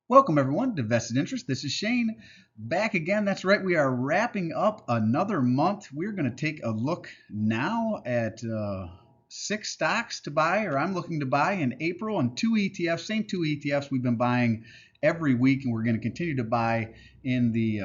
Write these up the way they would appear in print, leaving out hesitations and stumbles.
Welcome everyone to Vested Interest. This is Shane back again. That's right. We are wrapping up another month. We're going to take a look now at 6 stocks to buy, or I'm looking to buy in April, and 2 ETFs, same 2 ETFs we've been buying every week, and we're going to continue to buy in the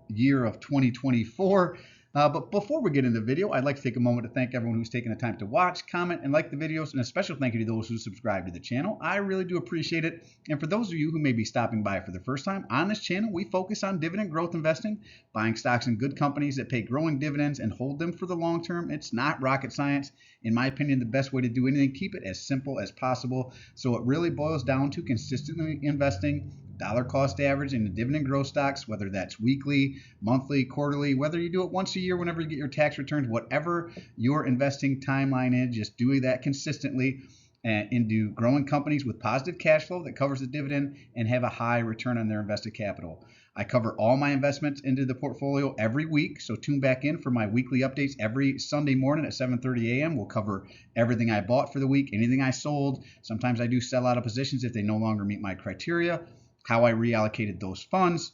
year of 2024. But before we get into the video, I'd like to take a moment to thank everyone who's taken the time to watch, comment, and like the videos, and a special thank you to those who subscribe to the channel. I really do appreciate it. And for those of you who may be stopping by for the first time, on this channel, we focus on dividend growth investing, buying stocks in good companies that pay growing dividends and hold them for the long term. It's not rocket science. In my opinion, the best way to do anything, keep it as simple as possible. So it really boils down to consistently investing, dollar cost average in the dividend growth stocks, whether that's weekly, monthly, quarterly, whether you do it once a year whenever you get your tax returns, whatever your investing timeline is, just doing that consistently into growing companies with positive cash flow that covers the dividend and have a high return on their invested capital. I cover all my investments into the portfolio every week, so tune back in for my weekly updates every Sunday morning at 7:30 a.m. We'll cover everything I bought for the week, anything I sold. Sometimes I do sell out of positions if they no longer meet my criteria, how I reallocated those funds,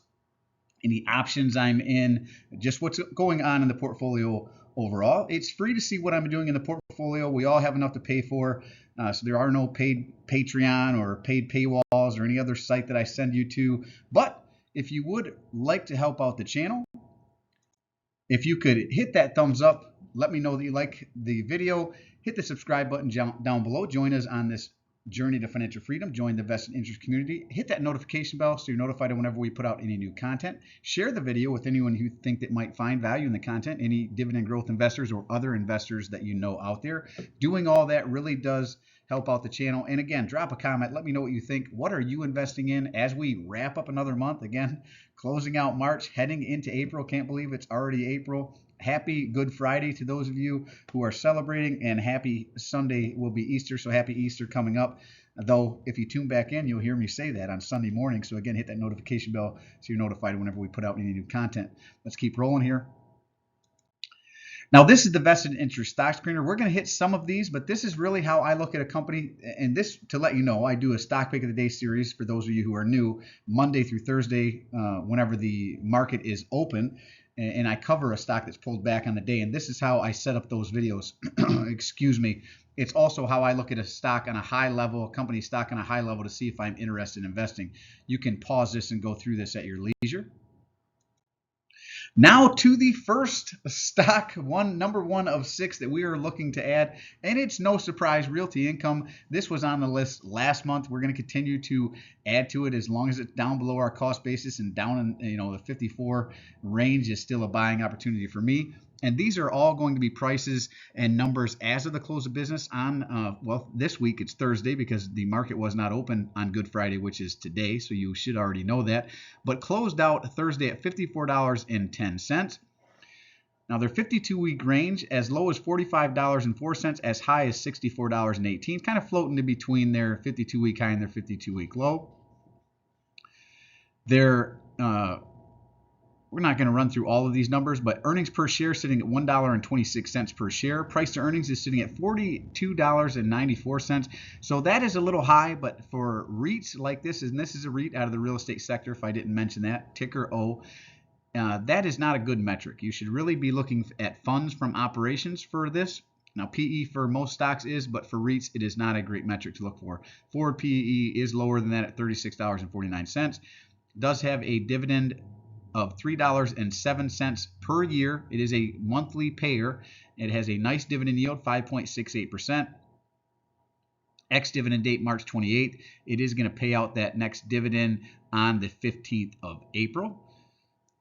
any options I'm in, just what's going on in the portfolio overall. It's free to see what I'm doing in the portfolio. We all have enough to pay for, so there are no paid Patreon or paid paywalls or any other site that I send you to. But if you would like to help out the channel, if you could hit that thumbs up, let me know that you like the video, hit the subscribe button down below, join us on this journey to financial freedom, join the Vested Interest community, hit that notification bell so you're notified whenever we put out any new content. Share the video with anyone who think that might find value in the content, any dividend growth investors or other investors that you know out there. Doing all that really does help out the channel. And again, drop a comment, let me know what you think. What are you investing in as we wrap up another month? Again, closing out March, heading into April. Can't believe it's already April. Happy Good Friday to those of you who are celebrating, and happy Sunday will be Easter, so happy Easter coming up. Though if you tune back in, you'll hear me say that on Sunday morning. So again, hit that notification bell so you're notified whenever we put out any new content. Let's keep rolling here. Now, this is the Vested Interest Stock Screener. We're going to hit some of these, but this is really how I look at a company. And this, to let you know, I do a Stock Pick of the Day series for those of you who are new, Monday through Thursday, whenever the market is open. And I cover a stock that's pulled back on the day. And this is how I set up those videos. Excuse me. It's also how I look at a stock on a high level, a company stock on a high level, to see if I'm interested in investing. You can pause this and go through this at your leisure. Now to the first stock, number one of 6 that we are looking to add, and it's no surprise, Realty Income. This was on the list last month. We're going to continue to add to it as long as it's down below our cost basis, and down in the 54 range is still a buying opportunity for me. And these are all going to be prices and numbers as of the close of business on, well, this week it's Thursday because the market was not open on Good Friday, which is today, so you should already know that. But closed out Thursday at $54.10. Now, their 52-week range as low as $45.04, as high as $64.18, kind of floating in between their 52-week high and their 52-week low. Their We're not going to run through all of these numbers, but earnings per share sitting at $1.26 per share. Price to earnings is sitting at $42.94. So that is a little high, but for REITs like this, and this is a REIT out of the real estate sector, if I didn't mention that, ticker O, that is not a good metric. You should really be looking at funds from operations for this. Now, PE for most stocks is, but for REITs, it is not a great metric to look for. Forward PE is lower than that at $36.49. Does have a dividend of $3.07 per year. It is a monthly payer. It has a nice dividend yield, 5.68%. Ex-dividend date, March 28th. It is going to pay out that next dividend on the 15th of April.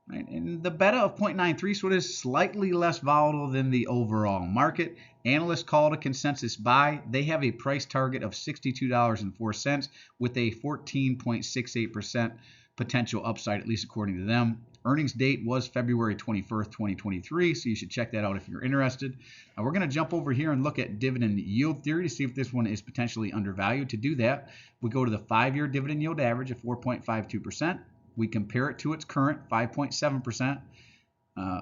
Right? And the beta of 0.93, so it is slightly less volatile than the overall market. Analysts call it a consensus buy. They have a price target of $62.04 with a 14.68% potential upside, at least according to them. Earnings date was February 21st, 2023, so you should check that out if you're interested. Now we're going to jump over here and look at dividend yield theory to see if this one is potentially undervalued. To do that, we go to the 5-year dividend yield average of 4.52%. We compare it to its current 5.7%,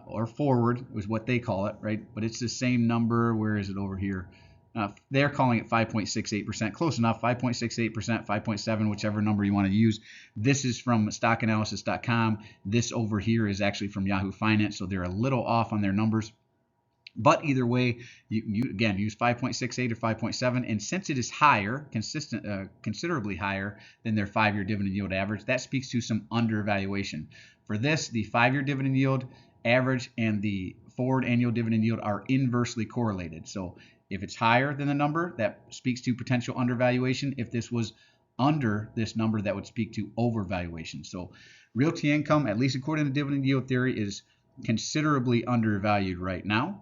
or forward is what they call it, right? But it's the same number. Where is it over here? They're calling it 5.68%. Close enough, 5.68%, 5.7, whichever number you want to use. This is from stockanalysis.com. This over here is actually from Yahoo Finance, so they're a little off on their numbers. But either way, you again use 5.68 or 5.7, and since it is higher, considerably higher than their 5-year dividend yield average, that speaks to some undervaluation. For this, the 5-year dividend yield average and the forward annual dividend yield are inversely correlated. So if it's higher than the number, that speaks to potential undervaluation. If this was under this number, that would speak to overvaluation. So realty income, at least according to dividend yield theory, is considerably undervalued right now.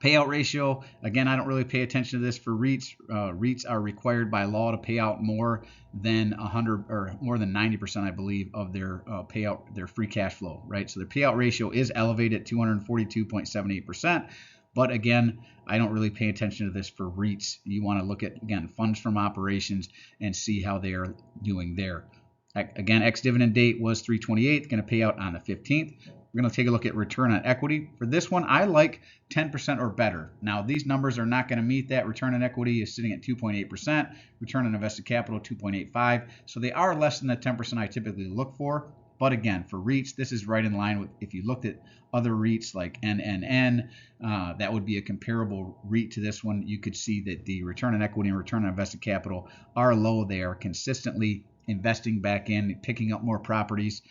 Payout ratio, again, I don't really pay attention to this for REITs. REITs are required by law to pay out more than 100 or more than 90%, I believe, of their payout, their free cash flow, right? So their payout ratio is elevated at 242.78%. But again, I don't really pay attention to this for REITs. You want to look at, again, funds from operations and see how they are doing there. Again, ex-dividend date was 3/28, going to pay out on the 15th. We're going to take a look at return on equity. For this one, I like 10% or better. Now, these numbers are not going to meet that. Return on equity is sitting at 2.8%. Return on invested capital, 2.85. So they are less than the 10% I typically look for. But again, for REITs, this is right in line with, if you looked at other REITs like NNN, that would be a comparable REIT to this one. You could see that the return on equity and return on invested capital are low. They are consistently investing back in, picking up more properties.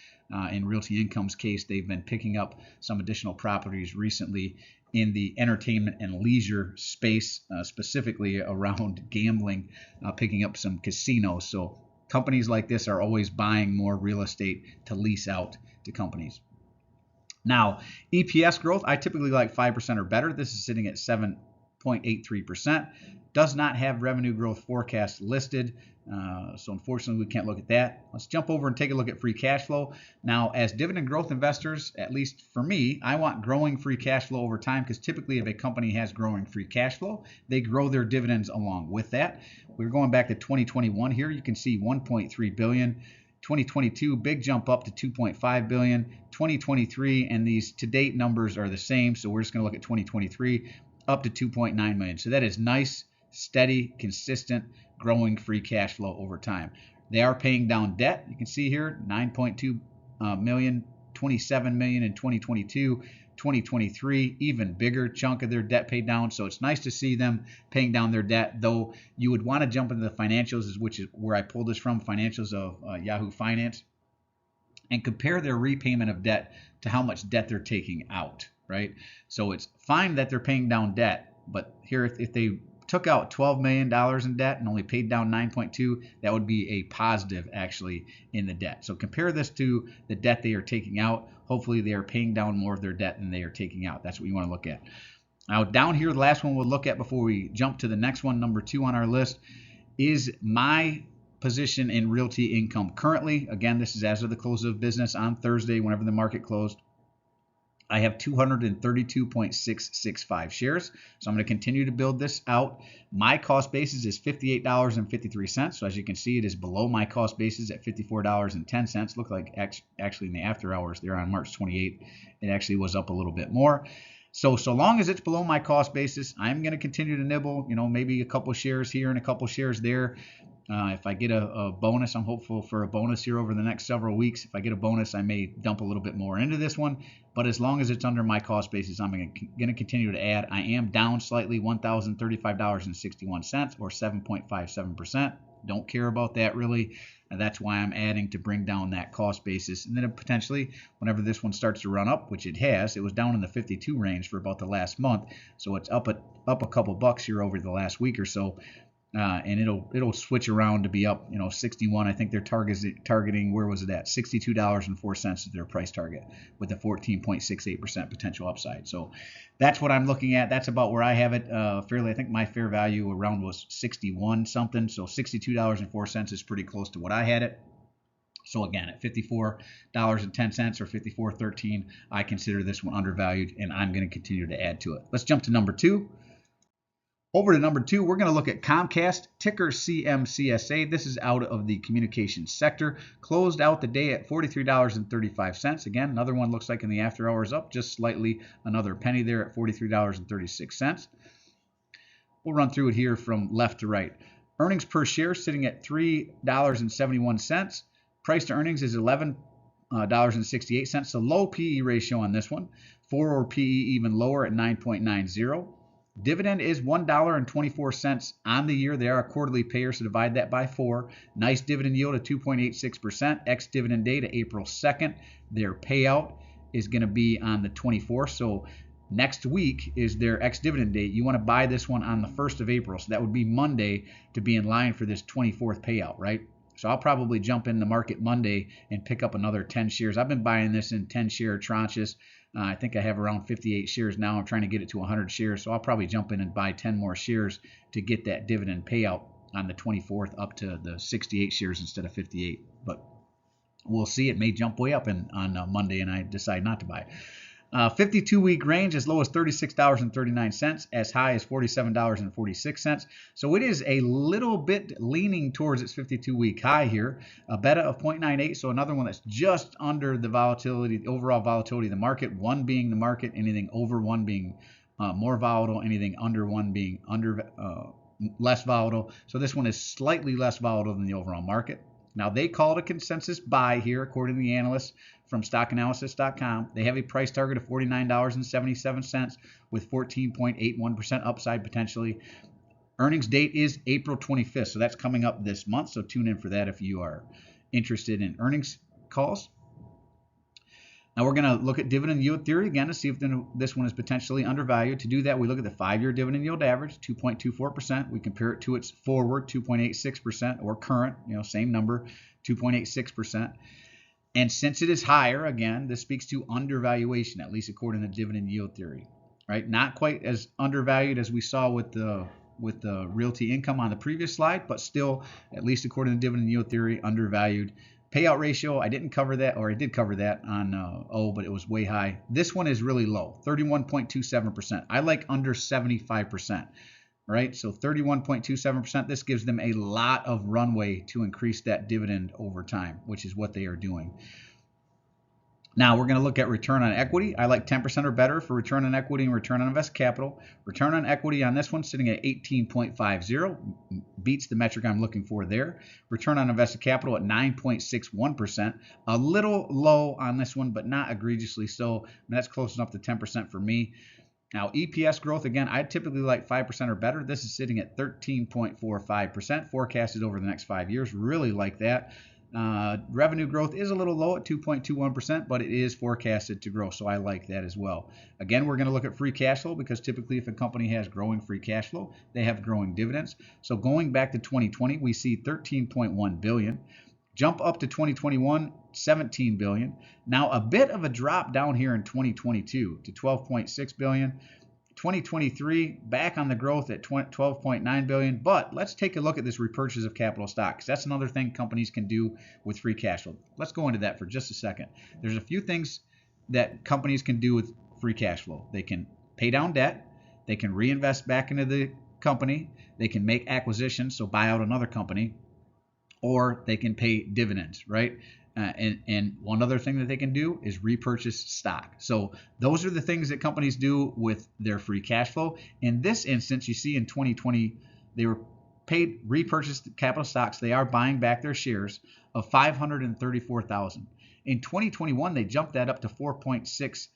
In Realty Income's case, they've been picking up some additional properties recently in the entertainment and leisure space, specifically around gambling, picking up some casinos. So companies like this are always buying more real estate to lease out to companies. Now, EPS growth, I typically like 5% or better. This is sitting at 7.83%. Does not have revenue growth forecast listed. So unfortunately, we can't look at that. Let's jump over and take a look at free cash flow. Now, as dividend growth investors, at least for me, I want growing free cash flow over time, because typically if a company has growing free cash flow, they grow their dividends along with that. We're going back to 2021 here. You can see 1.3 billion. 2022, big jump up to 2.5 billion. 2023, and these to-date numbers are the same, so we're just going to look at 2023, up to 2.9 million. So that is nice, steady, consistent, growing free cash flow over time. They are paying down debt. You can see here, 9.2 million, 27 million in 2022. 2023, even bigger chunk of their debt paid down. So it's nice to see them paying down their debt, though you would want to jump into the financials, which is where I pulled this from, financials of Yahoo Finance, and compare their repayment of debt to how much debt they're taking out, right? So it's fine that they're paying down debt, but here if they took out $12 million in debt and only paid down 9.2, that would be a positive actually in the debt. So compare this to the debt they are taking out. Hopefully they are paying down more of their debt than they are taking out. That's what you want to look at. Now down here, the last one we'll look at before we jump to the next one, number 2 on our list, is my position in Realty Income currently. Again, this is as of the close of business on Thursday, whenever the market closed. I have 232.665 shares. So I'm going to continue to build this out. My cost basis is $58.53. So as you can see, it is below my cost basis at $54.10. Look like actually in the after hours there on March 28th, it actually was up a little bit more. So long as it's below my cost basis, I'm going to continue to nibble, maybe a couple shares here and a couple shares there. If I get a bonus, I'm hopeful for a bonus here over the next several weeks. If I get a bonus, I may dump a little bit more into this one. But as long as it's under my cost basis, I'm going to continue to add. I am down slightly, $1,035.61 or 7.57%. Don't care about that really. And that's why I'm adding to bring down that cost basis. And then potentially, whenever this one starts to run up, which it has, it was down in the 52 range for about the last month. So it's up a couple bucks here over the last week or so. And it'll switch around to be up, 61. I think they're targeting, where was it at? $62.04 is their price target with a 14.68% potential upside. So that's what I'm looking at. That's about where I have it fairly. I think my fair value around was 61 something. So $62.04 is pretty close to what I had it. So again, at $54.10 or $54.13, I consider this one undervalued, and I'm going to continue to add to it. Let's jump to number 2. Over to number 2, we're going to look at Comcast, ticker CMCSA. This is out of the communications sector. Closed out the day at $43.35. Again, another one looks like in the after hours up just slightly, another penny there at $43.36. We'll run through it here from left to right. Earnings per share sitting at $3.71. Price to earnings is $11.68. So low PE ratio on this one. Forward PE even lower at 9.90. Dividend is $1.24 on the year. They are a quarterly payer, so divide that by 4. Nice dividend yield of 2.86%. Ex-dividend date of April 2nd. Their payout is going to be on the 24th. So next week is their ex-dividend date. You want to buy this one on the 1st of April. So that would be Monday to be in line for this 24th payout, right? So I'll probably jump in the market Monday and pick up another 10 shares. I've been buying this in 10-share tranches. I think I have around 58 shares now. I'm trying to get it to 100 shares. So I'll probably jump in and buy 10 more shares to get that dividend payout on the 24th up to the 68 shares instead of 58. But we'll see. It may jump way up on Monday and I decide not to buy. 52-week range as low as $36.39, as high as $47.46. So it is a little bit leaning towards its 52-week high here. A beta of 0.98, so another one that's just under the volatility, the overall volatility of the market. 1 being the market, anything over 1 being more volatile, anything under 1 being less volatile. So this one is slightly less volatile than the overall market. Now, they call it a consensus buy here, according to the analysts from stockanalysis.com. They have a price target of $49.77 with 14.81% upside potentially. Earnings date is April 25th, so that's coming up this month. So tune in for that if you are interested in earnings calls. Now we're going to look at dividend yield theory again to see if this one is potentially undervalued. To do that, we look at the 5-year dividend yield average, 2.24%. We compare it to its forward, 2.86%, or current, same number, 2.86%. And since it is higher, again, this speaks to undervaluation, at least according to dividend yield theory, right? Not quite as undervalued as we saw with the realty income on the previous slide, but still, at least according to dividend yield theory, undervalued. Payout ratio, I didn't cover that, or I did cover that on but it was way high. This one is really low, 31.27%. I like under 75%, right? So 31.27%, this gives them a lot of runway to increase that dividend over time, which is what they are doing. Now we're going to look at return on equity. I like 10% or better for return on equity and return on invested capital. Return on equity on this one sitting at 18.50, beats the metric I'm looking for there. Return on invested capital at 9.61%, a little low on this one, but not egregiously so. That's close enough to 10% for me. Now, EPS growth, again, I typically like 5% or better. This is sitting at 13.45%, forecasted over the next 5 years. Really like that. Revenue growth is a little low at 2.21%, but it is forecasted to grow, so I like that as well. Again, we're going to look at free cash flow because typically if a company has growing free cash flow, they have growing dividends. So going back to 2020, we see $13.1 billion. Jump up to 2021, $17 billion. Now a bit of a drop down here in 2022 to $12.6 billion. 2023, back on the growth at $12.9 billion. But let's take a look at this repurchase of capital stock, because that's another thing companies can do with free cash flow. Let's go into that for just a second. There's a few things that companies can do with free cash flow. They can pay down debt. They can reinvest back into the company. They can make acquisitions, so buy out another company. Or they can pay dividends, right? And one other thing that they can do is repurchase stock. So those are the things that companies do with their free cash flow. In this instance, you see in 2020, they were repurchased capital stocks. They are buying back their shares of 534,000. In 2021, they jumped that up to 4.6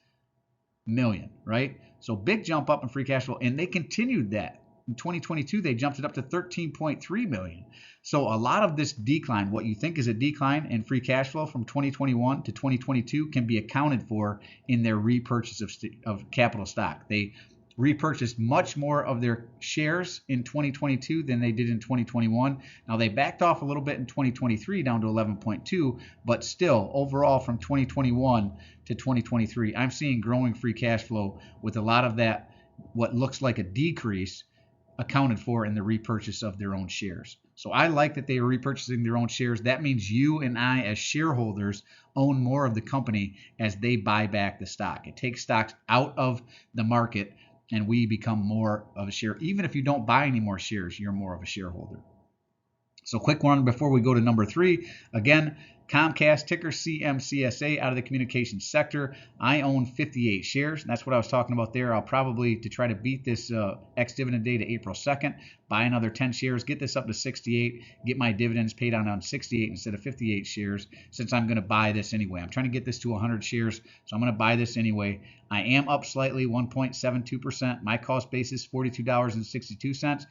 million, right? So big jump up in free cash flow, and they continued that. In 2022, they jumped it up to 13.3 million. So a lot of this decline, what you think is a decline in free cash flow from 2021 to 2022, can be accounted for in their repurchase of capital stock. They repurchased much more of their shares in 2022 than they did in 2021. Now they backed off a little bit in 2023 down to 11.2, but still overall from 2021 to 2023, I'm seeing growing free cash flow with a lot of that, what looks like a decrease, accounted for in the repurchase of their own shares. So I like that they are repurchasing their own shares. That means you and I as shareholders own more of the company as they buy back the stock. It takes stocks out of the market and we become more of a share. Even if you don't buy any more shares, you're more of a shareholder. So quick one before we go to number 3. Again, Comcast, ticker CMCSA, out of the communications sector. I own 58 shares. That's what I was talking about there. I'll probably, to try to beat this ex-dividend date of April 2nd, buy another 10 shares, get this up to 68, get my dividends paid out on 68 instead of 58 shares, since I'm going to buy this anyway. I'm trying to get this to 100 shares, so I'm going to buy this anyway. I am up slightly, 1.72%. My cost basis, $42.62.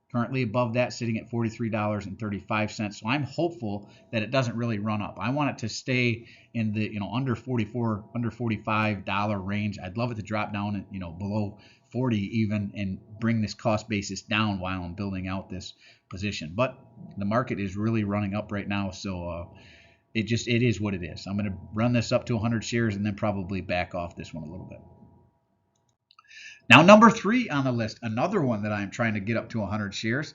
Currently above that, sitting at $43.35. So I'm hopeful that it doesn't really run up. I want it to stay in the under $44, under $45 range. I'd love it to drop down below 40 even, and bring this cost basis down while I'm building out this position. But the market is really running up right now, so it is what it is. I'm going to run this up to 100 shares and then probably back off this one a little bit. Now, number 3 on the list, another one that I'm trying to get up to 100 shares,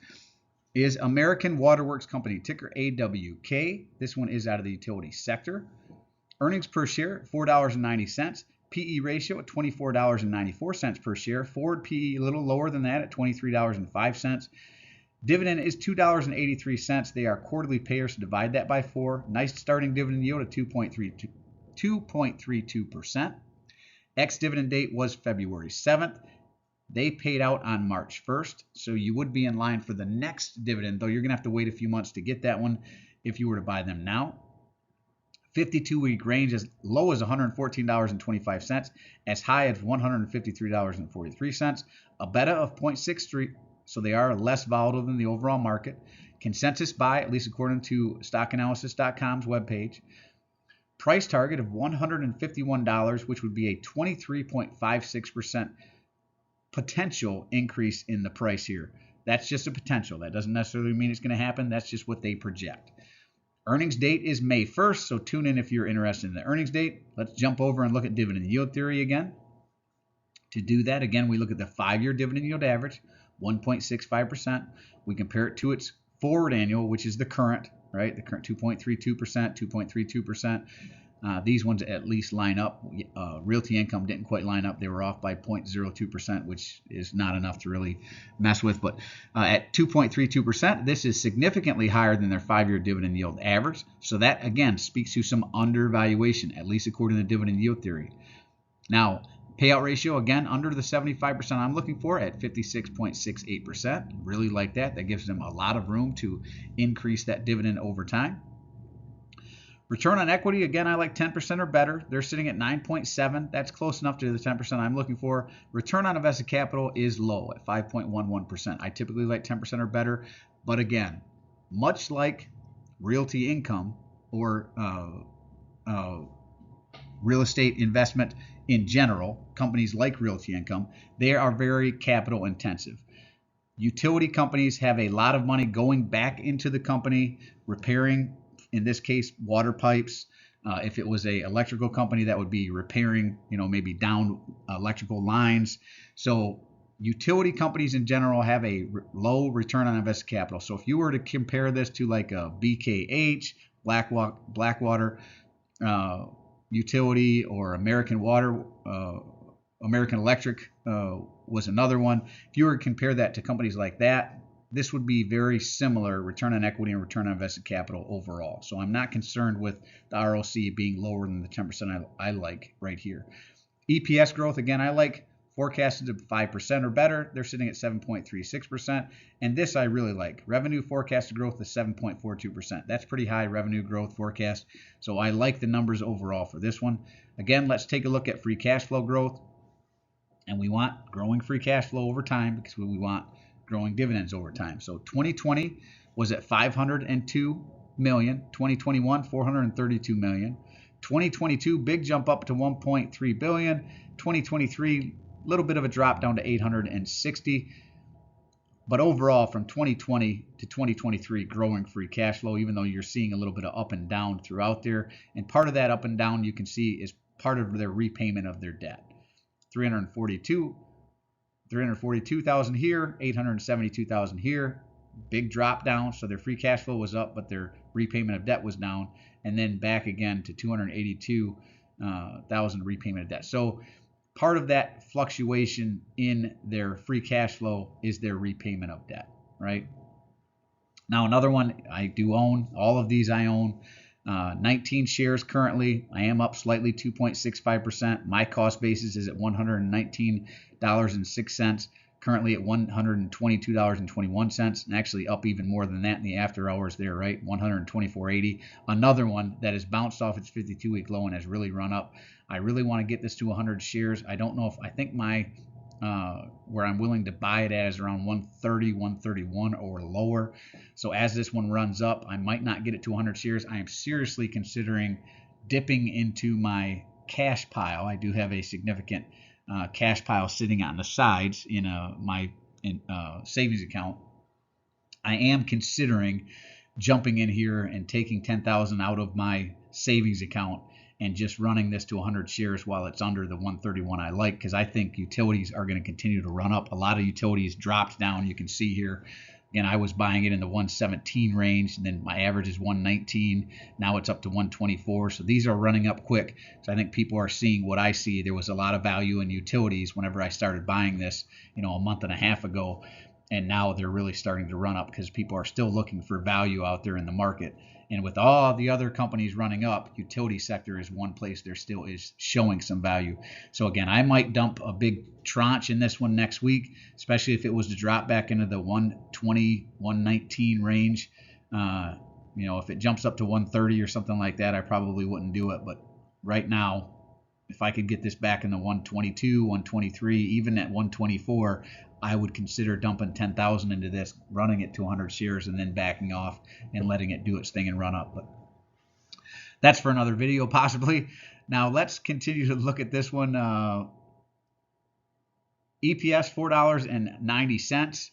is American Waterworks Company, ticker AWK. This one is out of the utility sector. Earnings per share, $4.90. PE ratio at $24.94 per share. Forward PE a little lower than that at $23.05. Dividend is $2.83. They are quarterly payers, so divide that by 4. Nice starting dividend yield of 2.32%. Ex-dividend date was February 7th. They paid out on March 1st, so you would be in line for the next dividend, though you're going to have to wait a few months to get that one if you were to buy them now. 52-week range as low as $114.25, as high as $153.43. A beta of 0.63, so they are less volatile than the overall market. Consensus buy, at least according to stockanalysis.com's webpage. Price target of $151, which would be a 23.56% potential increase in the price here. That's just a potential. That doesn't necessarily mean it's going to happen. That's just what they project. Earnings date is May 1st, so tune in if you're interested in the earnings date. Let's jump over and look at dividend yield theory again. To do that, again, we look at the 5-year dividend yield average, 1.65%. We compare it to its forward annual, which is the current, right? The current 2.32%, 2.32%. These ones at least line up. Realty income didn't quite line up. They were off by 0.02%, which is not enough to really mess with. But at 2.32%, this is significantly higher than their 5-year dividend yield average. So that, again, speaks to some undervaluation, at least according to dividend yield theory. Now, payout ratio, again, under the 75% I'm looking for at 56.68%. Really like that. That gives them a lot of room to increase that dividend over time. Return on equity, again, I like 10% or better. They're sitting at 9.7. That's close enough to the 10% I'm looking for. Return on invested capital is low at 5.11%. I typically like 10% or better. But again, much like realty income or real estate investment in general, companies like realty income, they are very capital intensive. Utility companies have a lot of money going back into the company, repairing, in this case, water pipes. If it was a electrical company, that would be repairing, maybe down electrical lines. So utility companies in general have a low return on invested capital. So if you were to compare this to like a BKH, Blackwater utility, or American Water, American Electric was another one. If you were to compare that to companies like that, this would be very similar return on equity and return on invested capital overall. So I'm not concerned with the ROC being lower than the 10% I like right here. EPS growth, again, I like forecasted to 5% or better. They're sitting at 7.36%. And this I really like. Revenue forecasted growth is 7.42%. That's pretty high revenue growth forecast. So I like the numbers overall for this one. Again, let's take a look at free cash flow growth. And we want growing free cash flow over time because we want growing dividends over time. So 2020 was at $502 million. 2021, $432 million. 2022, big jump up to $1.3 billion. 2023, a little bit of a drop down to $860. But overall, from 2020 to 2023, growing free cash flow, even though you're seeing a little bit of up and down throughout there. And part of that up and down you can see is part of their repayment of their debt. 342,000 here, 872,000 here. Big drop down, so their free cash flow was up, but their repayment of debt was down, and then back again to 282,000 repayment of debt. So part of that fluctuation in their free cash flow is their repayment of debt, right? Now another one I do own, all of these I own. 19 shares currently. I am up slightly, 2.65%. My cost basis is at $119.06. Currently at $122.21, and actually up even more than that in the after hours there, right? $124.80. Another one that has bounced off its 52-week low and has really run up. I really want to get this to 100 shares. I don't know if I think my where I'm willing to buy it at is around 130, 131 or lower. So as this one runs up, I might not get it to 100 shares. I am seriously considering dipping into my cash pile. I do have a significant cash pile sitting on the sides in my savings account. I am considering jumping in here and taking 10,000 out of my savings account and just running this to 100 shares while it's under the 131 I like, because I think utilities are going to continue to run up. A lot of utilities dropped down. You can see here. Again, I was buying it in the 117 range, and then my average is 119. Now it's up to 124. So these are running up quick. So I think people are seeing what I see. There was a lot of value in utilities whenever I started buying this, a month and a half ago. And now they're really starting to run up because people are still looking for value out there in the market. And with all the other companies running up, utility sector is one place there still is showing some value. So again, I might dump a big tranche in this one next week, especially if it was to drop back into the 120, 119 range. If it jumps up to 130 or something like that, I probably wouldn't do it. But right now, if I could get this back in the 122, 123, even at 124, I would consider dumping 10,000 into this, running it to 100 shares, and then backing off and letting it do its thing and run up. But that's for another video, possibly. Now let's continue to look at this one. EPS $4.90.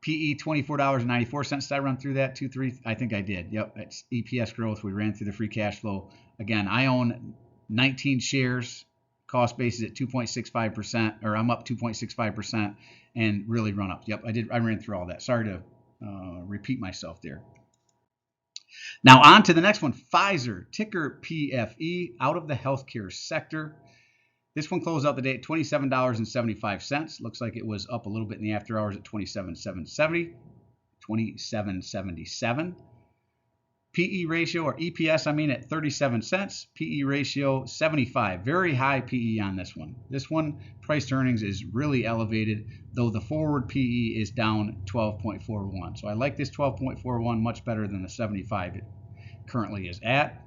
PE $24.94. Did I run through that? 2-3? I think I did. Yep, it's EPS growth. We ran through the free cash flow. Again, I own 19 shares. Cost basis at 2.65%, or I'm up 2.65%, and really run up. Yep, I ran through all that. Sorry to repeat myself there. Now on to the next one, Pfizer, ticker PFE, out of the healthcare sector. This one closed out the day at $27.75. Looks like it was up a little bit in the after hours at $27.77. PE ratio, or EPS, at 37 cents. PE ratio 75. Very high PE on this one. This one, price to earnings is really elevated, though the forward PE is down 12.41. So I like this 12.41 much better than the 75 it currently is at.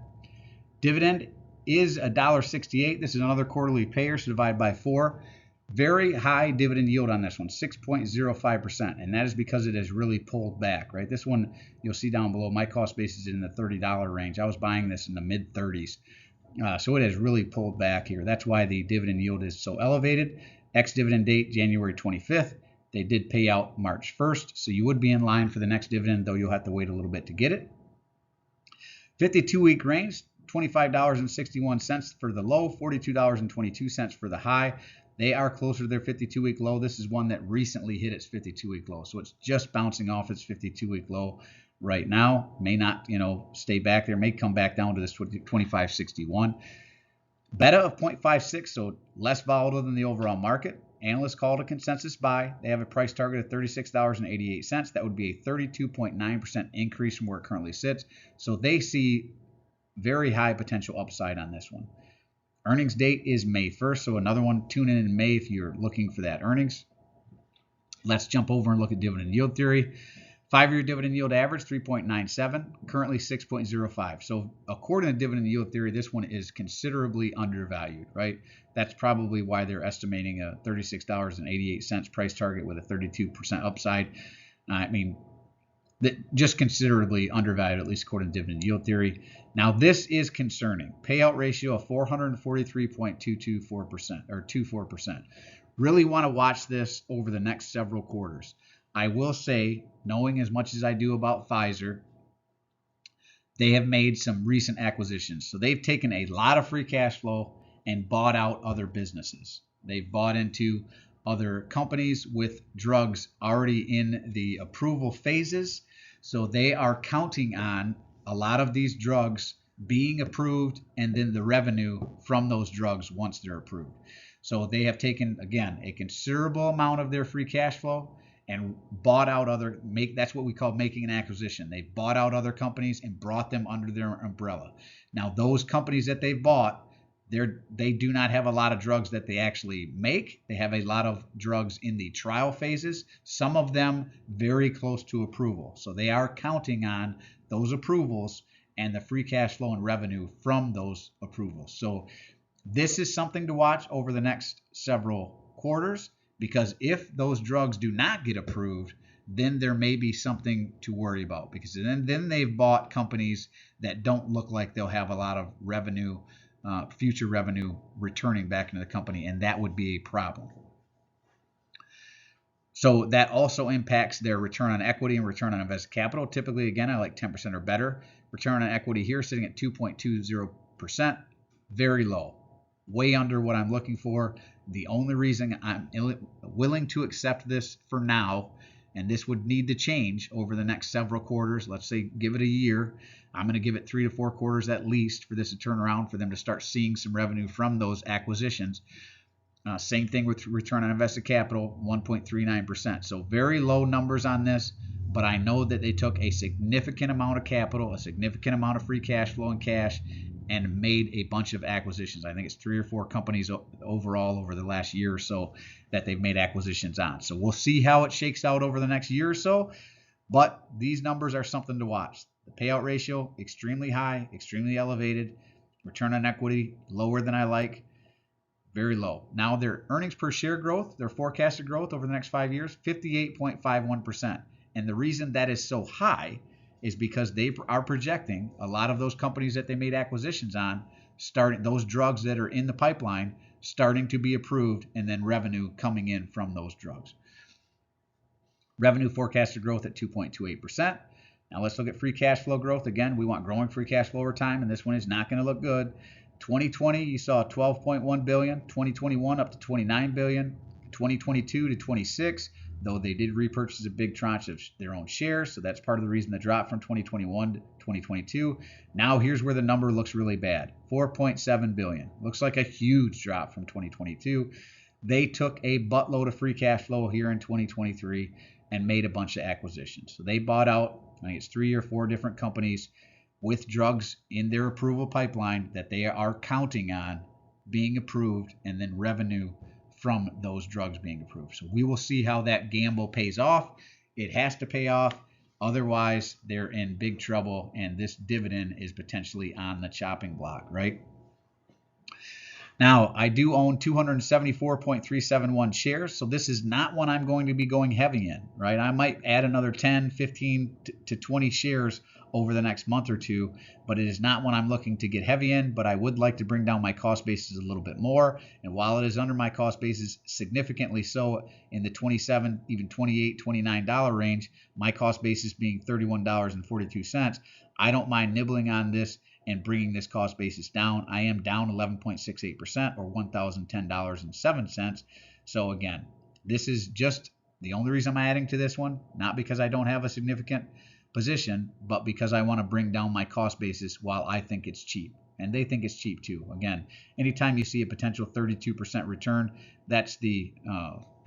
Dividend is $1.68. This is another quarterly payer, so divide by 4. Very high dividend yield on this one, 6.05%, and that is because it has really pulled back, right? This one, you'll see down below, my cost basis is in the $30 range. I was buying this in the mid-30s, so it has really pulled back here. That's why the dividend yield is so elevated. Ex-dividend date, January 25th. They did pay out March 1st, so you would be in line for the next dividend, though you'll have to wait a little bit to get it. 52-week range, $25.61 for the low, $42.22 for the high. They are closer to their 52-week low. This is one that recently hit its 52-week low. So it's just bouncing off its 52-week low right now. May not, stay back there. May come back down to this 25.61. Beta of 0.56, so less volatile than the overall market. Analysts called a consensus buy. They have a price target of $36.88. That would be a 32.9% increase from where it currently sits. So they see very high potential upside on this one. Earnings date is May 1st, so another one. Tune in May if you're looking for that earnings. Let's jump over and look at dividend yield theory. 5-year dividend yield average, 3.97, currently 6.05. So according to dividend yield theory, this one is considerably undervalued, right? That's probably why they're estimating a $36.88 price target with a 32% upside. Just considerably undervalued, at least according to dividend yield theory. Now, this is concerning. Payout ratio of 443.224%, or 24%. Really want to watch this over the next several quarters. I will say, knowing as much as I do about Pfizer, they have made some recent acquisitions. So they've taken a lot of free cash flow and bought out other businesses. They've bought into other companies with drugs already in the approval phases. So they are counting on a lot of these drugs being approved and then the revenue from those drugs once they're approved. So they have taken, again, a considerable amount of their free cash flow and bought out that's what we call making an acquisition. They bought out other companies and brought them under their umbrella. Now, those companies that they bought, they do not have a lot of drugs that they actually make. They have a lot of drugs in the trial phases, some of them very close to approval. So they are counting on those approvals and the free cash flow and revenue from those approvals. So this is something to watch over the next several quarters, because if those drugs do not get approved, then there may be something to worry about, because then they've bought companies that don't look like they'll have a lot of revenue, future revenue returning back into the company, and that would be a problem. So that also impacts their return on equity and return on invested capital. Typically, again, I like 10% or better. Return on equity here sitting at 2.20%, very low, way under what I'm looking for. The only reason I'm willing to accept this for now, and this would need to change over the next several quarters, let's say give it a year. I'm going to give it 3 to 4 quarters at least for this to turn around, for them to start seeing some revenue from those acquisitions. Same thing with return on invested capital, 1.39%. So very low numbers on this, but I know that they took a significant amount of capital, a significant amount of free cash flow and cash, and made a bunch of acquisitions. I think it's 3 or 4 companies overall over the last year or so that they've made acquisitions on. So we'll see how it shakes out over the next year or so, but these numbers are something to watch. The payout ratio, extremely high, extremely elevated. Return on equity, lower than I like, very low. Now their earnings per share growth, their forecasted growth over the next 5 years, 58.51%. And the reason that is so high is because they are projecting a lot of those companies that they made acquisitions on, those drugs that are in the pipeline, starting to be approved, and then revenue coming in from those drugs. Revenue forecasted growth at 2.28%. Now let's look at free cash flow growth. Again, we want growing free cash flow over time, and this one is not going to look good. 2020, you saw 12.1 billion. 2021 up to 29 billion. 2022 to 26, though they did repurchase a big tranche of their own shares, so that's part of the reason the drop from 2021 to 2022. Now here's where the number looks really bad. 4.7 billion. Looks like a huge drop from 2022. They took a buttload of free cash flow here in 2023 and made a bunch of acquisitions. So they bought out, I think it's 3 or 4 different companies with drugs in their approval pipeline that they are counting on being approved, and then revenue from those drugs being approved. So we will see how that gamble pays off. It has to pay off. Otherwise, they're in big trouble, and this dividend is potentially on the chopping block, right? Now, I do own 274.371 shares, so this is not one I'm going to be going heavy in, right? I might add another 10, 15 to 20 shares over the next month or two, but it is not one I'm looking to get heavy in, but I would like to bring down my cost basis a little bit more. And while it is under my cost basis, significantly so in the $27, even $28, $29 range, my cost basis being $31.42, I don't mind nibbling on this and bringing this cost basis down. I am down 11.68%, or $1,010.07. So again, this is just the only reason I'm adding to this one, not because I don't have a significant position, but because I want to bring down my cost basis while I think it's cheap. And they think it's cheap too. Again, anytime you see a potential 32% return, that's the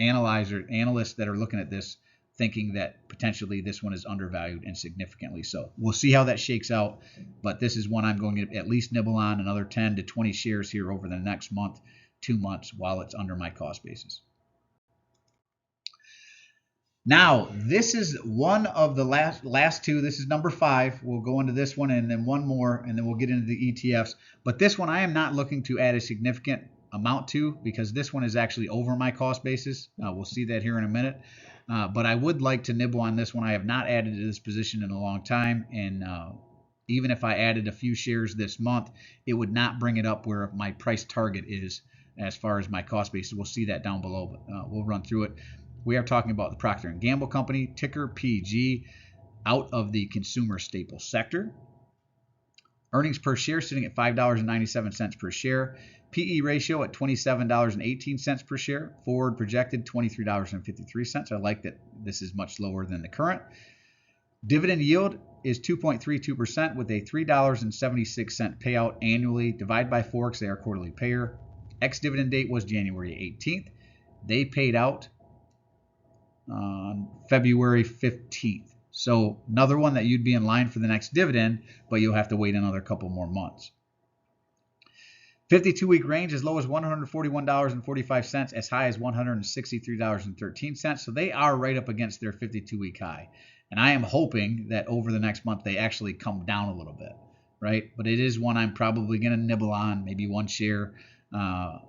analysts that are looking at this thinking that potentially this one is undervalued, and significantly so. We'll see how that shakes out, but this is one I'm going to at least nibble on another 10 to 20 shares here over the next month, 2 months, while it's under my cost basis. Now, this is one of the last two. This is number 5. We'll go into this one and then one more, and then we'll get into the ETFs. But this one I am not looking to add a significant amount to, because this one is actually over my cost basis. We'll see that here in a minute. But I would like to nibble on this one. I have not added to this position in a long time, and even if I added a few shares this month, it would not bring it up where my price target is as far as my cost basis. We'll see that down below, but we'll run through it. We are talking about the Procter & Gamble Company, ticker PG, out of the consumer staple sector. Earnings per share sitting at $5.97 per share. PE ratio at $27.18 per share. Forward projected $23.53. I like that this is much lower than the current. Dividend yield is 2.32% with a $3.76 payout annually. Divide by 4 because they are a quarterly payer. Ex-dividend date was January 18th. They paid out on February 15th. So another one that you'd be in line for the next dividend, but you'll have to wait another couple more months. 52-week range as low as $141.45, as high as $163.13. So they are right up against their 52-week high. And I am hoping that over the next month they actually come down a little bit, right? But it is one I'm probably going to nibble on, maybe one share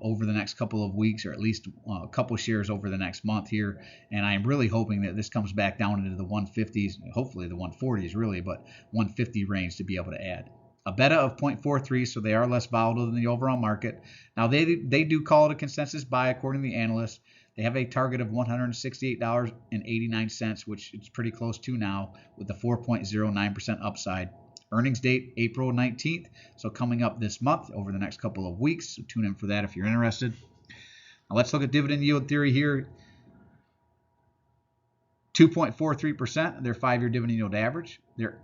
over the next couple of weeks, or at least a couple shares over the next month here. And I'm really hoping that this comes back down into the 150s, hopefully the 140s really, but 150 range to be able to add. A beta of 0.43, so they are less volatile than the overall market. Now, they do call it a consensus buy according to the analysts. They have a target of $168.89, which is pretty close to now, with a 4.09% upside. Earnings date, April 19th, so coming up this month over the next couple of weeks. So tune in for that if you're interested. Now let's look at dividend yield theory here. 2.43%, their 5-year dividend yield average. Their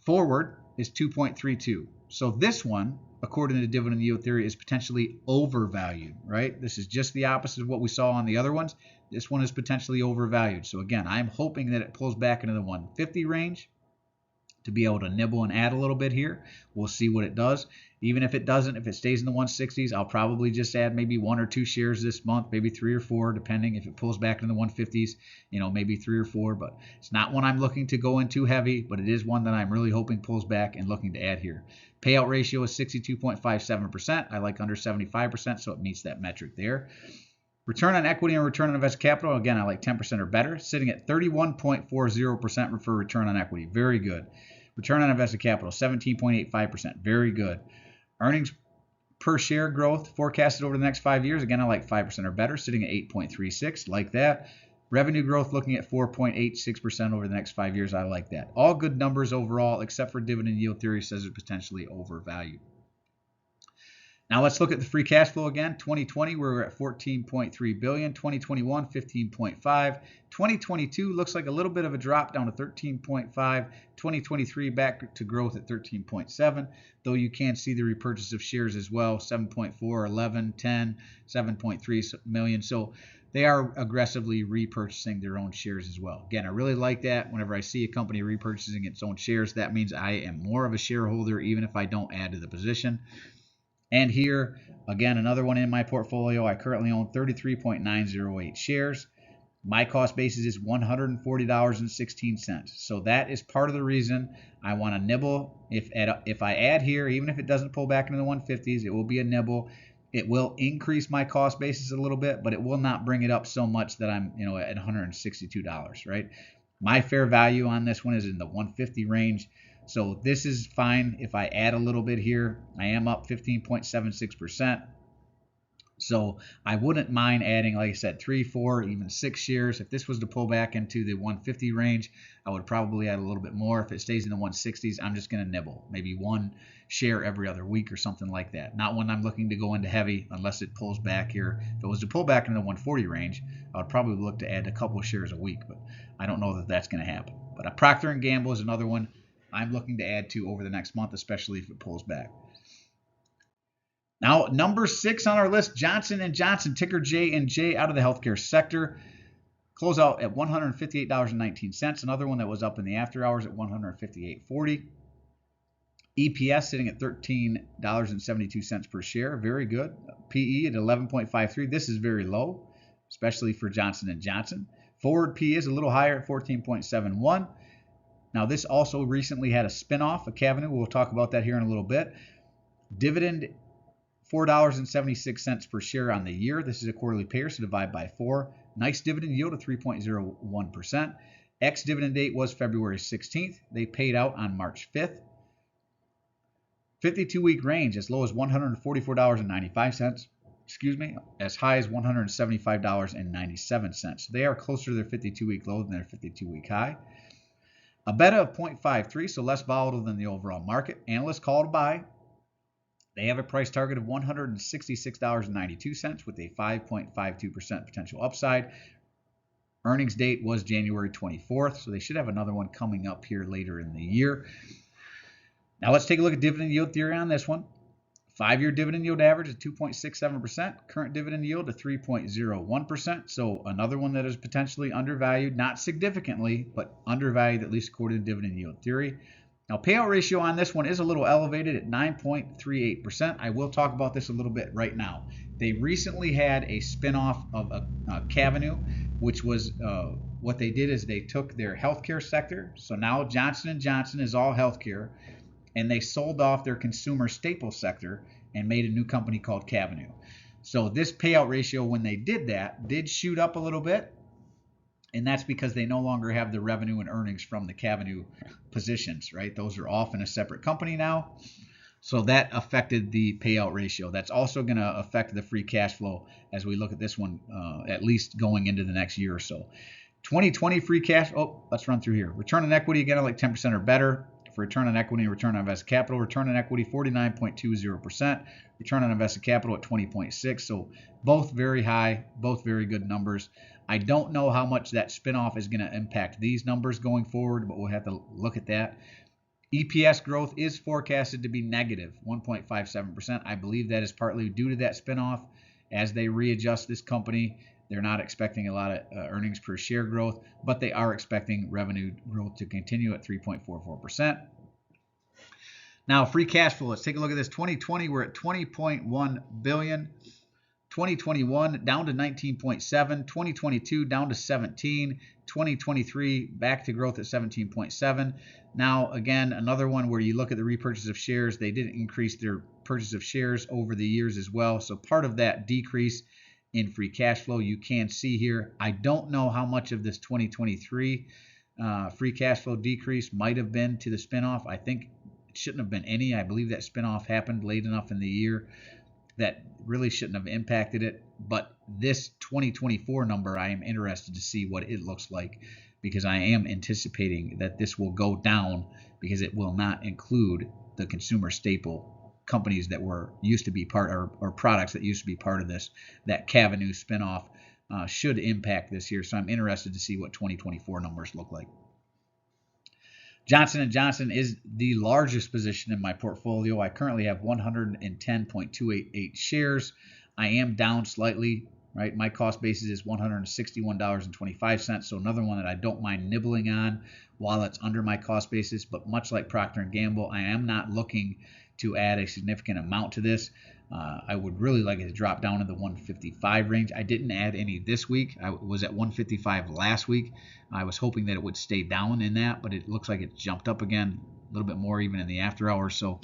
forward is 2.32. So this one, according to dividend yield theory, is potentially overvalued, right? This is just the opposite of what we saw on the other ones. This one is potentially overvalued. So again, I'm hoping that it pulls back into the 150 range to be able to nibble and add a little bit here. We'll see what it does. Even if it doesn't, if it stays in the 160s, I'll probably just add maybe 1 or 2 shares this month, maybe 3 or 4, depending. If it pulls back in the 150s, maybe 3 or 4, but it's not one I'm looking to go in too heavy, but it is one that I'm really hoping pulls back and looking to add here. Payout ratio is 62.57%. I like under 75%, so it meets that metric there. Return on equity and return on invested capital, again, I like 10% or better, sitting at 31.40% for return on equity. Very good. Return on invested capital, 17.85%. Very good. Earnings per share growth forecasted over the next 5 years. Again, I like 5% or better, sitting at 8.36. Like that. Revenue growth looking at 4.86% over the next 5 years. I like that. All good numbers overall, except for dividend yield theory says it's potentially overvalued. Now let's look at the free cash flow again. 2020, we were at $14.3 billion. 2021, $15.5. 2022 looks like a little bit of a drop down to $13.5. 2023 back to growth at $13.7, though you can see the repurchase of shares as well, 7.4, 11, 10, 7.3 million. So they are aggressively repurchasing their own shares as well. Again, I really like that. Whenever I see a company repurchasing its own shares, that means I am more of a shareholder, even if I don't add to the position. And here, again, another one in my portfolio. I currently own 33.908 shares. My cost basis is $140.16. So that is part of the reason I want to nibble. If I add here, even if it doesn't pull back into the 150s, it will be a nibble. It will increase my cost basis a little bit, but it will not bring it up so much that I'm, at $162, right? My fair value on this one is in the 150 range. So this is fine if I add a little bit here. I am up 15.76%. So I wouldn't mind adding, like I said, 3, 4, even 6 shares. If this was to pull back into the 150 range, I would probably add a little bit more. If it stays in the 160s, I'm just going to nibble. Maybe 1 share every other week or something like that. Not when I'm looking to go into heavy unless it pulls back here. If it was to pull back into the 140 range, I would probably look to add a couple of shares a week, but I don't know that that's going to happen. But a Procter & Gamble is another one I'm looking to add to over the next month, especially if it pulls back. Now, number 6 on our list, Johnson & Johnson, ticker J&J, out of the healthcare sector. Close out at $158.19. Another one that was up in the after hours at $158.40. EPS sitting at $13.72 per share. Very good. PE at 11.53. This is very low, especially for Johnson & Johnson. Forward PE is a little higher at 14.71. Now, this also recently had a spinoff, a Cavenagh. We'll talk about that here in a little bit. Dividend, $4.76 per share on the year. This is a quarterly payer, so divide by 4. Nice dividend yield of 3.01%. Ex-dividend date was February 16th. They paid out on March 5th. 52-week range as low as $144.95. As high as $175.97. So they are closer to their 52-week low than their 52-week high. A beta of 0.53, so less volatile than the overall market. Analysts call to buy. They have a price target of $166.92 with a 5.52% potential upside. Earnings date was January 24th, so they should have another one coming up here later in the year. Now let's take a look at dividend yield theory on this one. 5-year dividend yield average is 2.67%. Current dividend yield to 3.01%. So another one that is potentially undervalued, not significantly, but undervalued at least according to dividend yield theory. Now, payout ratio on this one is a little elevated at 9.38%. I will talk about this a little bit right now. They recently had a spinoff of Cavenue, which was what they did is they took their healthcare sector. So now Johnson & Johnson is all healthcare, and they sold off their consumer staple sector and made a new company called Cavenue. So this payout ratio, when they did that, did shoot up a little bit, and that's because they no longer have the revenue and earnings from the Cavenue positions, right? Those are off in a separate company now. So that affected the payout ratio. That's also going to affect the free cash flow as we look at this one, at least going into the next year or so. 2020 free cash, let's run through here. Return on equity, again, I like 10% or better. For return on equity and return on invested capital, return on equity 49.20%, return on invested capital at 20.6%. So both very high, both very good numbers. I don't know how much that spinoff is going to impact these numbers going forward, but we'll have to look at that. EPS growth is forecasted to be negative 1.57%. I believe that is partly due to that spinoff. As they readjust this company, they're not expecting a lot of earnings per share growth, but they are expecting revenue growth to continue at 3.44%. Now, free cash flow. Let's take a look at this. 2020, we're at $20.1 billion. 2021 down to 19.7, 2022 down to 17, 2023 back to growth at 17.7. Now, again, another one where you look at the repurchase of shares, they did increase their purchase of shares over the years as well. So part of that decrease in free cash flow you can see here. I don't know how much of this 2023 free cash flow decrease might have been to the spinoff. I think it shouldn't have been any. I believe that spinoff happened late enough in the year that really shouldn't have impacted it. But this 2024 number, I am interested to see what it looks like, because I am anticipating that this will go down because it will not include the consumer staple companies that used to be part, or products that used to be part of this. That Cavenue spinoff should impact this year. So I'm interested to see what 2024 numbers look like. Johnson & Johnson is the largest position in my portfolio. I currently have 110.288 shares. I am down slightly, right? My cost basis is $161.25. So another one that I don't mind nibbling on while it's under my cost basis. But much like Procter & Gamble, I am not looking to add a significant amount to this. I would really like it to drop down to the 155 range. I didn't add any this week. I was at 155 last week. I was hoping that it would stay down in that, but it looks like it jumped up again a little bit more even in the after hours. So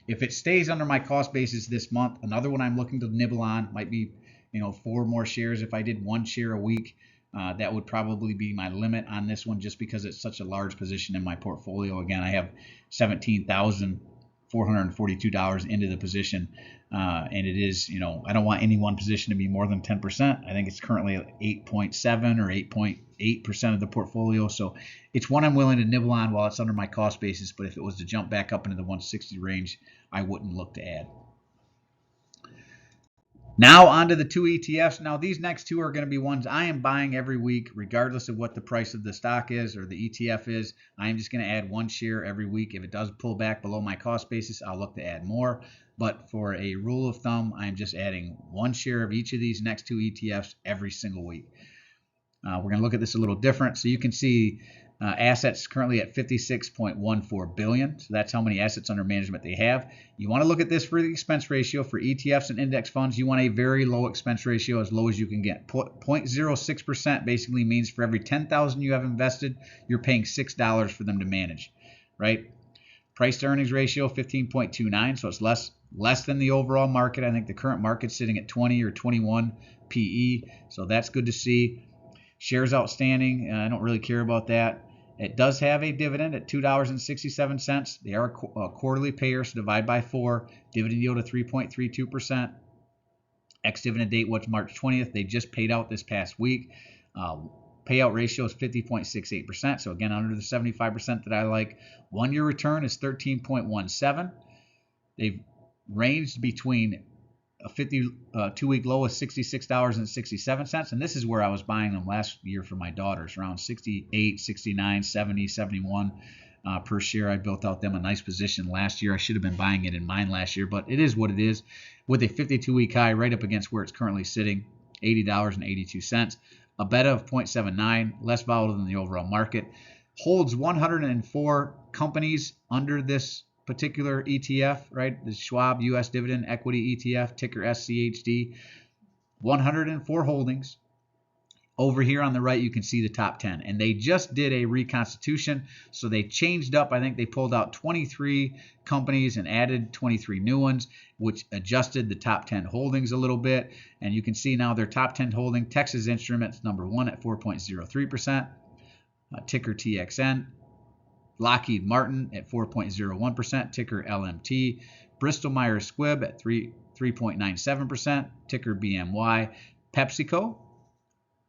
if it stays under my cost basis this month, another one I'm looking to nibble on might be, 4 more shares. If I did 1 share a week, that would probably be my limit on this one, just because it's such a large position in my portfolio. Again, I have $17,442 into the position, and it is, I don't want any one position to be more than 10%. I think it's currently at 8.7 or 8.8% of the portfolio, so it's one I'm willing to nibble on while it's under my cost basis. But if it was to jump back up into the 160 range, I wouldn't look to add. Now onto the 2 ETFs. Now these next 2 are going to be ones I am buying every week, regardless of what the price of the stock is or the ETF is. I am just going to add 1 share every week. If it does pull back below my cost basis, I'll look to add more. But for a rule of thumb, I'm just adding 1 share of each of these next 2 ETFs every single week. We're going to look at this a little different. So you can see assets currently at $56.14 billion. So that's how many assets under management they have. You want to look at this for the expense ratio. For ETFs and index funds, you want a very low expense ratio, as low as you can get. 0.06% basically means for every $10,000 you have invested, you're paying $6 for them to manage, right? Price to earnings ratio 15.29, so it's less than the overall market. I think the current market's sitting at 20 or 21 PE, so that's good to see. Shares outstanding, I don't really care about that. It does have a dividend at $2.67. They are a quarterly payer, so divide by 4. Dividend yield of 3.32%. Ex-dividend date was March 20th. They just paid out this past week. Payout ratio is 50.68%, so again, under the 75% that I like. 1-year return is 13.17. They've ranged between a 52-week low of $66.67, and this is where I was buying them last year for my daughters, around 68, 69, 70, 71. per share. I built out them a nice position last year. I should have been buying it in mine last year, but it is what it is. With a 52-week high right up against where it's currently sitting, $80.82. A beta of 0.79, less volatile than the overall market. Holds 104 companies under this particular ETF, right? The Schwab U.S. Dividend Equity ETF, ticker SCHD. 104 holdings. Over here on the right, you can see the top 10. And they just did a reconstitution, so they changed up. I think they pulled out 23 companies and added 23 new ones, which adjusted the top 10 holdings a little bit. And you can see now their top 10 holding, Texas Instruments, number 1 at 4.03%, ticker TXN. Lockheed Martin at 4.01%, ticker LMT. Bristol Myers Squibb at 3.97%, ticker BMY. PepsiCo,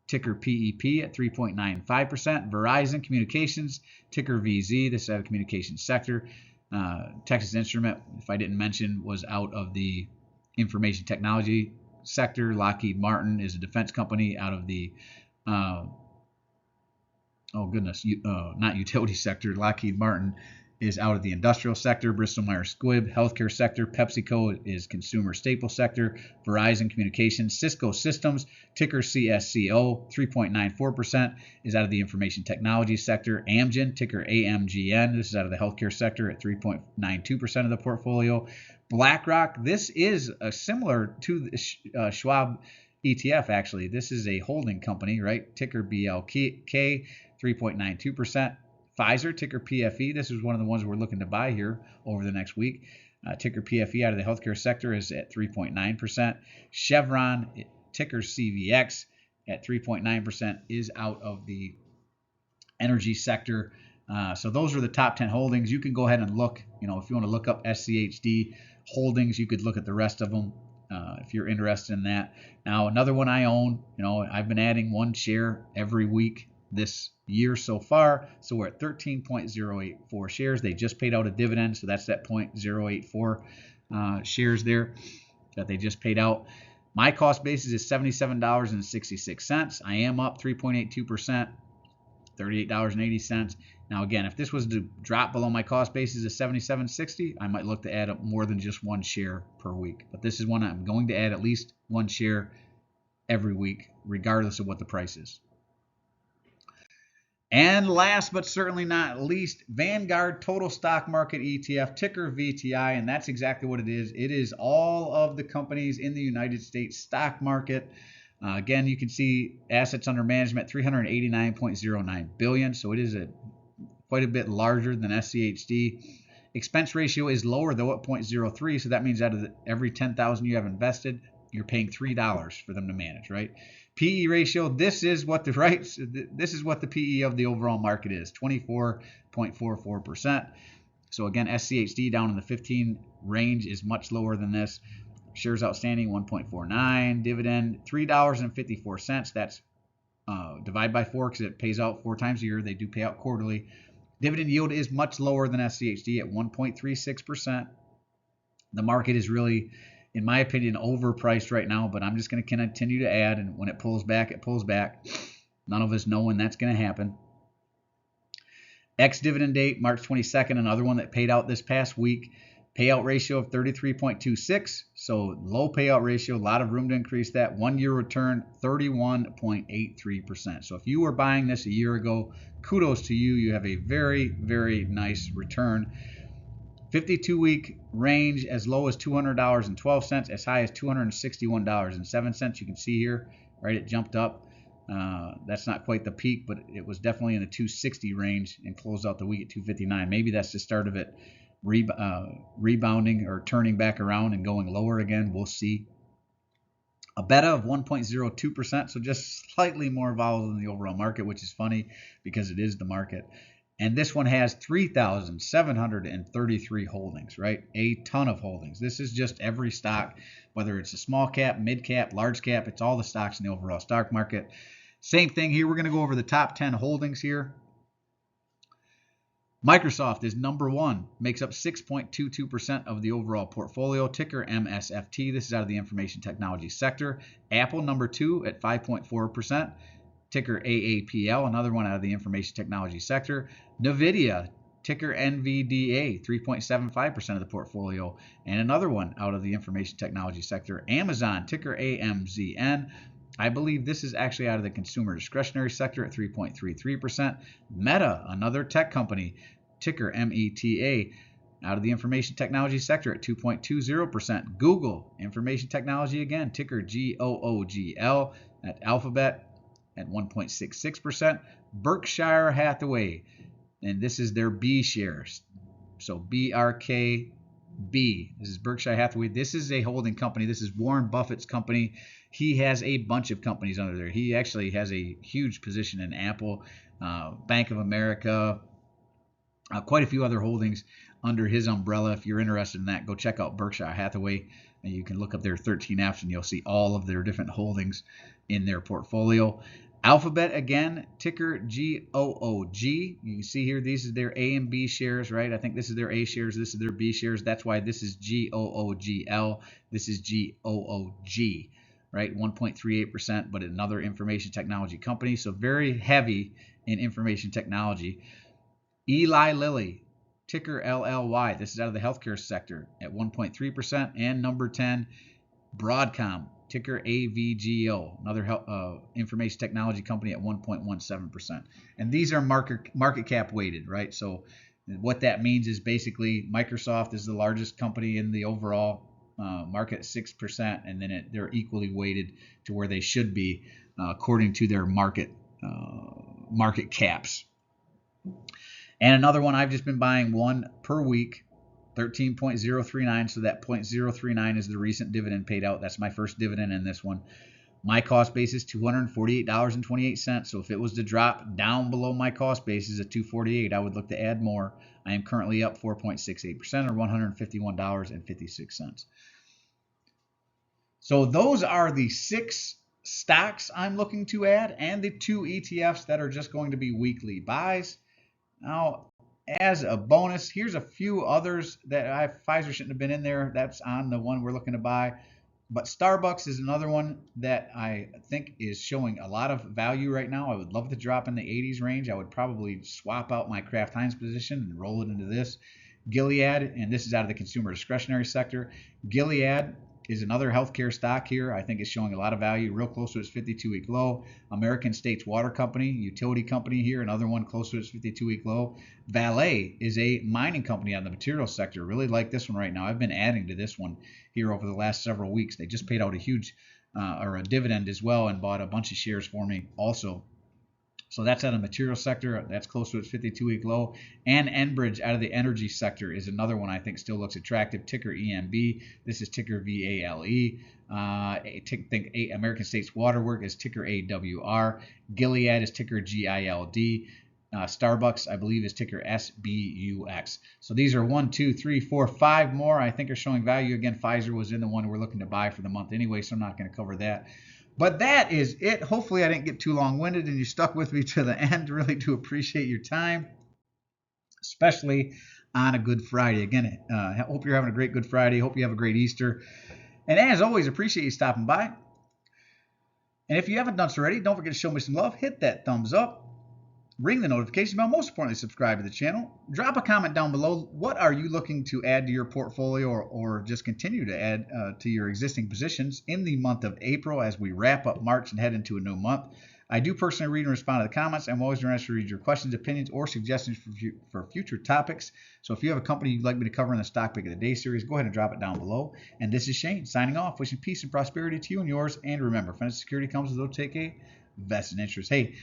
ticker PEP at 3.95%. Verizon Communications, ticker VZ. This is out of the communications sector. Texas Instrument, if I didn't mention, was out of the information technology sector. Lockheed Martin is a defense company out of the not utility sector. Lockheed Martin is out of the industrial sector. Bristol Myers Squibb, healthcare sector. PepsiCo is consumer staple sector. Verizon Communications. Cisco Systems, ticker CSCO, 3.94%, is out of the information technology sector. Amgen, ticker AMGN. This is out of the healthcare sector at 3.92% of the portfolio. BlackRock, this is similar to the Schwab ETF, actually. This is a holding company, right? Ticker BLK, 3.92%. Pfizer, ticker PFE. This is one of the ones we're looking to buy here over the next week. Ticker PFE out of the healthcare sector is at 3.9%. Chevron, ticker CVX, at 3.9%, is out of the energy sector. So those are the top 10 holdings. You can go ahead and look, if you want to look up SCHD holdings, you could look at the rest of them if you're interested in that. Now, another one I own, I've been adding 1 share every week this year so far. So we're at 13.084 shares. They just paid out a dividend, so that's that 0.084 shares there that they just paid out. My cost basis is $77.66. I am up 3.82%, $38.80. Now again, if this was to drop below my cost basis of $77.60, I might look to add up more than just 1 share per week. But this is one I'm going to add at least 1 share every week, regardless of what the price is. And last but certainly not least, Vanguard Total Stock Market ETF, ticker VTI, and that's exactly what it is. It is all of the companies in the United States stock market. Again, you can see assets under management, $389.09 billion, so it is quite a bit larger than SCHD. Expense ratio is lower, though, at 0.03, so that means out of every $10,000 you have invested, you're paying $3 for them to manage, right? PE ratio, this is what the PE of the overall market is, 24.44%. So again, SCHD down in the 15 range is much lower than this. Shares outstanding 1.49, dividend $3.54. That's divide by 4 because it pays out 4 times a year. They do pay out quarterly. Dividend yield is much lower than SCHD at 1.36%. The market is really, in my opinion, overpriced right now, but I'm just going to continue to add, and when it pulls back, it pulls back. None of us know when that's going to happen. Ex-dividend date, March 22nd, another one that paid out this past week. Payout ratio of 33.26, so low payout ratio, a lot of room to increase that. 1-year return, 31.83%. So if you were buying this a year ago, kudos to you. You have a very, very nice return. 52-week range as low as $200.12, as high as $261.07. You can see here, right, it jumped up. That's not quite the peak, but it was definitely in the 260 range and closed out the week at 259. Maybe that's the start of it rebounding or turning back around and going lower again. We'll see. A beta of 1.02%, so just slightly more volatile than the overall market, which is funny because it is the market. And this one has 3,733 holdings, right? A ton of holdings. This is just every stock, whether it's a small cap, mid cap, large cap, it's all the stocks in the overall stock market. Same thing here. We're going to go over the top 10 holdings here. Microsoft is number 1, makes up 6.22% of the overall portfolio, ticker MSFT. This is out of the information technology sector. Apple, number 2 at 5.4%, ticker AAPL, another one out of the information technology sector. NVIDIA, ticker NVDA, 3.75% of the portfolio. And another one out of the information technology sector, Amazon, ticker AMZN. I believe this is actually out of the consumer discretionary sector at 3.33%. Meta, another tech company, ticker META, out of the information technology sector at 2.20%. Google, information technology again, ticker GOOGL. At Alphabet at 1.66%. Berkshire Hathaway, and this is their B shares. So BRKB. This is Berkshire Hathaway. This is a holding company. This is Warren Buffett's company. He has a bunch of companies under there. He actually has a huge position in Apple, Bank of America, quite a few other holdings under his umbrella. If you're interested in that, go check out Berkshire Hathaway, and you can look up their 13Fs, and you'll see all of their different holdings in their portfolio. Alphabet, again, ticker GOOG. You can see here, these are their A and B shares, right? I think this is their A shares, this is their B shares. That's why this is GOOGL. This is GOOG, right? 1.38%, but another information technology company. So very heavy in information technology. Eli Lilly, ticker LLY. This is out of the healthcare sector at 1.3%. And number 10, Broadcom, ticker AVGO, another information technology company at 1.17%. And these are market cap weighted, right? So what that means is basically Microsoft is the largest company in the overall market, 6%, and then they're equally weighted to where they should be according to their market caps. And another one, I've just been buying one per week, 13.039. So that 0.039 is the recent dividend paid out. That's my first dividend in this one. My cost basis, $248.28. So if it was to drop down below my cost basis at $248, I would look to add more. I am currently up 4.68% or $151.56. So those are the 6 stocks I'm looking to add and the 2 ETFs that are just going to be weekly buys. Now, as a bonus, here's a few others that Pfizer shouldn't have been in there. That's on the one we're looking to buy. But Starbucks is another one that I think is showing a lot of value right now. I would love to drop in the 80s range. I would probably swap out my Kraft Heinz position and roll it into this. Gilead, and this is out of the consumer discretionary sector. Gilead is another healthcare stock here. I think it's showing a lot of value, real close to its 52-week low. American States Water Company, utility company here, another one close to its 52-week low. Vale is a mining company on the materials sector. Really like this one right now. I've been adding to this one here over the last several weeks. They just paid out a huge or a dividend as well and bought a bunch of shares for me also. So that's out of the material sector. That's close to its 52-week low. And Enbridge out of the energy sector is another one I think still looks attractive. Ticker EMB. This is ticker VALE. Think American States Waterworks is ticker AWR. Gilead is ticker GILD. Starbucks, I believe, is ticker SBUX. So these are 1, 2, 3, 4, 5 more I think are showing value. Again, Pfizer was in the one we're looking to buy for the month anyway, so I'm not going to cover that. But that is it. Hopefully I didn't get too long-winded and you stuck with me to the end. Really do appreciate your time, especially on a Good Friday. Again, I hope you're having a great Good Friday. Hope you have a great Easter. And as always, appreciate you stopping by. And if you haven't done so already, don't forget to show me some love. Hit that thumbs up. Ring the notification bell. Most importantly, subscribe to the channel. Drop a comment down below. What are you looking to add to your portfolio or just continue to add to your existing positions in the month of April as we wrap up March and head into a new month? I do personally read and respond to the comments. I'm always interested to read your questions, opinions, or suggestions for future topics. So if you have a company you'd like me to cover in the Stock Pick of the Day series, go ahead and drop it down below. And this is Shane signing off, wishing peace and prosperity to you and yours. And remember, financial security comes with OTK vested interest. Hey,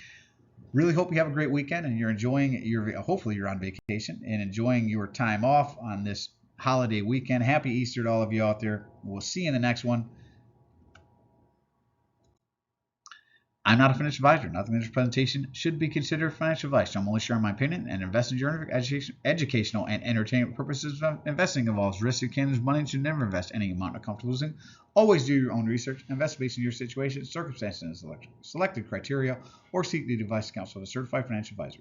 really hope you have a great weekend and you're enjoying hopefully you're on vacation and enjoying your time off on this holiday weekend. Happy Easter to all of you out there. We'll see you in the next one. I'm not a financial advisor. Nothing in this presentation should be considered financial advice. I'm only sharing my opinion and investing during educational and entertainment purposes. Investing involves risk. You can't lose money and should never invest any amount you're comfortable losing. Always do your own research. Invest based on your situation, circumstances, and selected criteria, or seek the advice and counsel of a certified financial advisor.